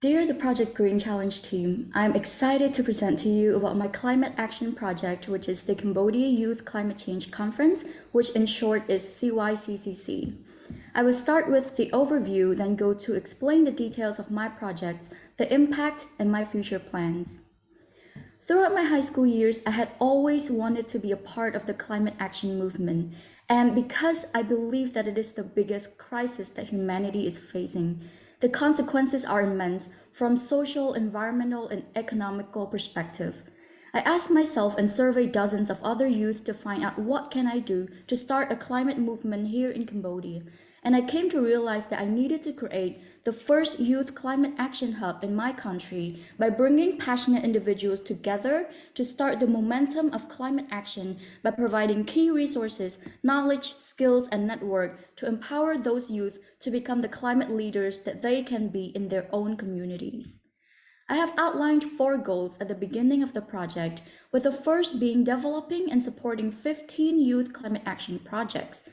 Dear the Project Green Challenge team, I'm excited to present to you about my climate action project, which is the Cambodia Youth Climate Change Conference, which in short is CYCCC. I will start with the overview, then go to explain the details of my project, the impact, and my future plans. Throughout my high school years, I had always wanted to be a part of the climate action movement, and because I believe that it is the biggest crisis that humanity is facing, the consequences are immense from social, environmental, and economical perspective. I asked myself and surveyed dozens of other youth to find out what can I do to start a climate movement here in Cambodia. And I came to realize that I needed to create the first youth climate action hub in my country by bringing passionate individuals together to start the momentum of climate action by providing key resources, knowledge, skills, and network to empower those youth to become the climate leaders that they can be in their own communities. I have outlined 4 goals at the beginning of the project, with the first being developing and supporting 15 youth climate action projects.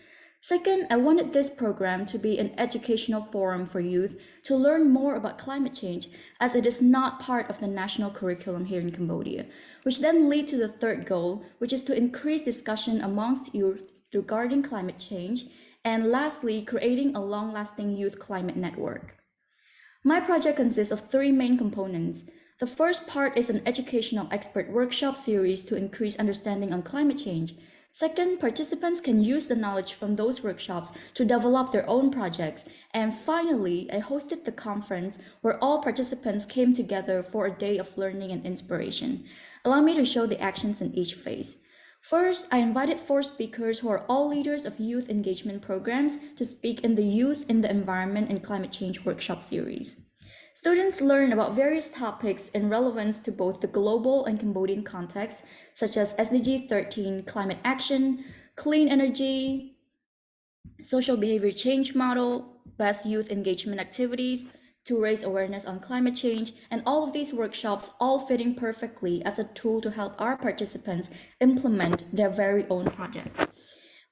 Second, I wanted this program to be an educational forum for youth to learn more about climate change, as it is not part of the national curriculum here in Cambodia, which then lead to the third goal, which is to increase discussion amongst youth regarding climate change, and lastly, creating a long-lasting youth climate network. My project consists of 3 main components. The first part is an educational expert workshop series to increase understanding on climate change. Second, participants can use the knowledge from those workshops to develop their own projects. And finally, I hosted the conference where all participants came together for a day of learning and inspiration. Allow me to show the actions in each phase. First, I invited 4 speakers who are all leaders of youth engagement programs to speak in the Youth in the Environment and Climate Change workshop series. Students learn about various topics in relevance to both the global and Cambodian context, such as SDG 13, climate action, clean energy, social behavior change model, best youth engagement activities to raise awareness on climate change, and all of these workshops all fitting perfectly as a tool to help our participants implement their very own projects.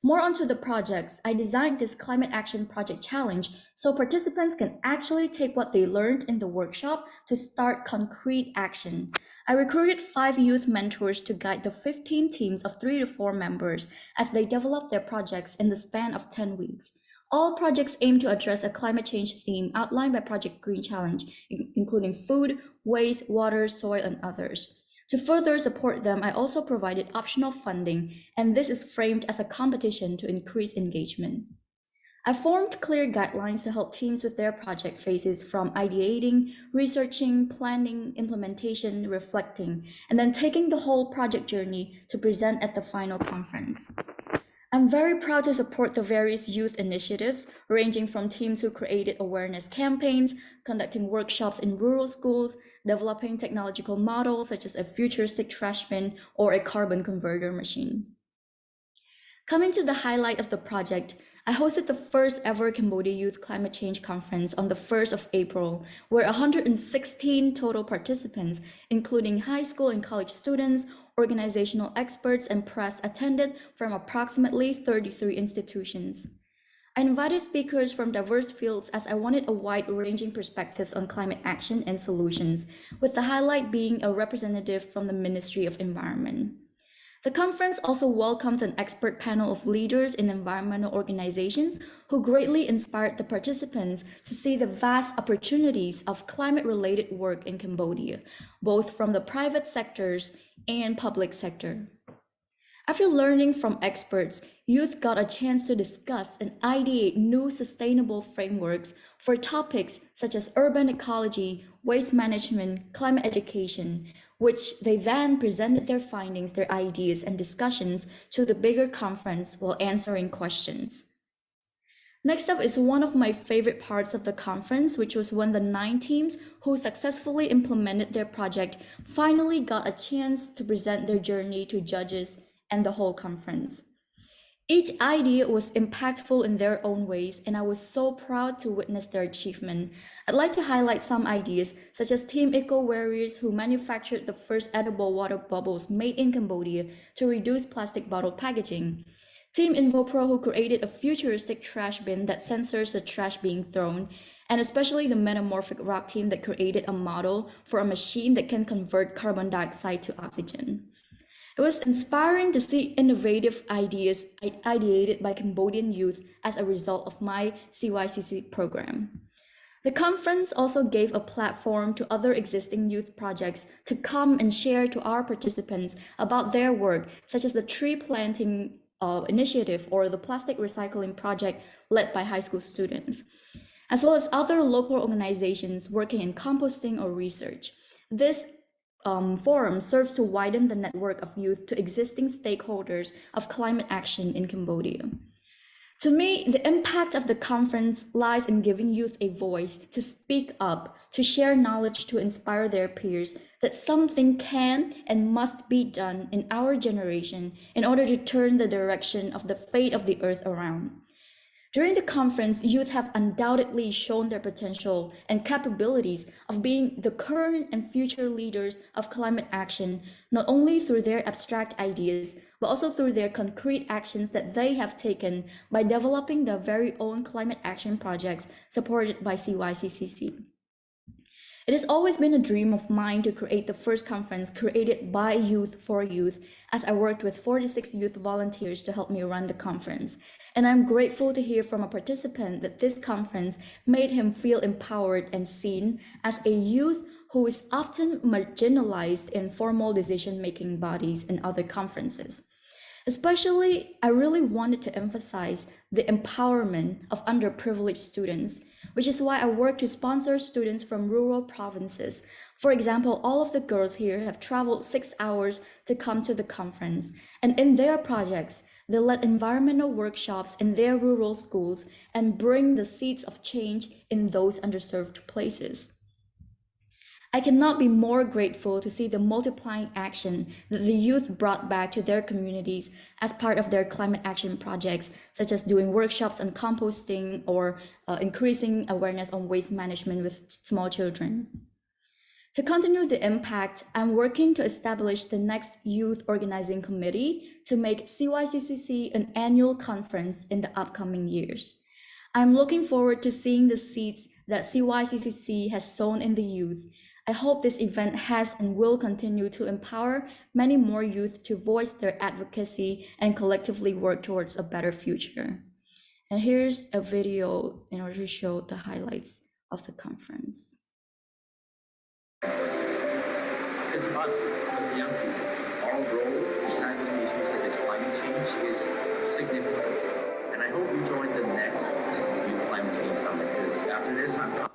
More onto the projects, I designed this Climate Action Project Challenge so participants can actually take what they learned in the workshop to start concrete action. I recruited 5 youth mentors to guide the 15 teams of 3 to 4 members as they develop their projects in the span of 10 weeks. All projects aim to address a climate change theme outlined by Project Green Challenge, including food, waste, water, soil, and others. To further support them, I also provided optional funding, and this is framed as a competition to increase engagement. I formed clear guidelines to help teams with their project phases from ideating, researching, planning, implementation, reflecting, and then taking the whole project journey to present at the final conference. I'm very proud to support the various youth initiatives, ranging from teams who created awareness campaigns, conducting workshops in rural schools, developing technological models such as a futuristic trash bin or a carbon converter machine. Coming to the highlight of the project, I hosted the first ever Cambodia Youth Climate Change Conference on the 1st of April, where 116 total participants, including high school and college students, organizational experts, and press attended from approximately 33 institutions. I invited speakers from diverse fields as I wanted a wide-ranging perspectives on climate action and solutions, with the highlight being a representative from the Ministry of Environment. The conference also welcomed an expert panel of leaders in environmental organizations who greatly inspired the participants to see the vast opportunities of climate-related work in Cambodia, both from the private sectors and public sector. After learning from experts, youth got a chance to discuss and ideate new sustainable frameworks for topics such as urban ecology, waste management, climate education, which they then presented their findings, their ideas, and discussions to the bigger conference while answering questions. Next up is one of my favorite parts of the conference, which was when the 9 teams who successfully implemented their project finally got a chance to present their journey to judges and the whole conference. Each idea was impactful in their own ways, and I was so proud to witness their achievement. I'd like to highlight some ideas, such as Team Eco Warriors, who manufactured the first edible water bubbles made in Cambodia to reduce plastic bottle packaging. Team InvoPro, who created a futuristic trash bin that censors the trash being thrown. and especially the metamorphic rock team that created a model for a machine that can convert carbon dioxide to oxygen. It was inspiring to see innovative ideas ideated by Cambodian youth as a result of my CYCC program. The conference also gave a platform to other existing youth projects to come and share to our participants about their work, such as the tree planting initiative or the plastic recycling project led by high school students, as well as other local organizations working in composting or research. This forum serves to widen the network of youth to existing stakeholders of climate action in Cambodia. To me, the impact of the conference lies in giving youth a voice to speak up, to share knowledge, to inspire their peers that something can and must be done in our generation in order to turn the direction of the fate of the earth around. During the conference, youth have undoubtedly shown their potential and capabilities of being the current and future leaders of climate action, not only through their abstract ideas, but also through their concrete actions that they have taken by developing their very own climate action projects supported by CYCCC. It has always been a dream of mine to create the first conference created by youth for youth, as I worked with 46 youth volunteers to help me run the conference. And I'm grateful to hear from a participant that this conference made him feel empowered and seen as a youth who is often marginalized in formal decision-making bodies and other conferences. Especially, I really wanted to emphasize the empowerment of underprivileged students, which is why I work to sponsor students from rural provinces. For example, all of the girls here have traveled 6 hours to come to the conference, and in their projects, they led environmental workshops in their rural schools and bring the seeds of change in those underserved places. I cannot be more grateful to see the multiplying action that the youth brought back to their communities as part of their climate action projects, such as doing workshops on composting or increasing awareness on waste management with small children. To continue the impact, I'm working to establish the next youth organizing committee to make CYCCC an annual conference in the upcoming years. I'm looking forward to seeing the seeds that CYCCC has sown in the youth. I hope this event has and will continue to empower many more youth to voice their advocacy and collectively work towards a better future. And here's a video in order to show the highlights of the conference. It's us, the young people. Our role in tackling issues such as climate change is significant. And I hope you join the next Youth Climate Change Summit, because after this, I'm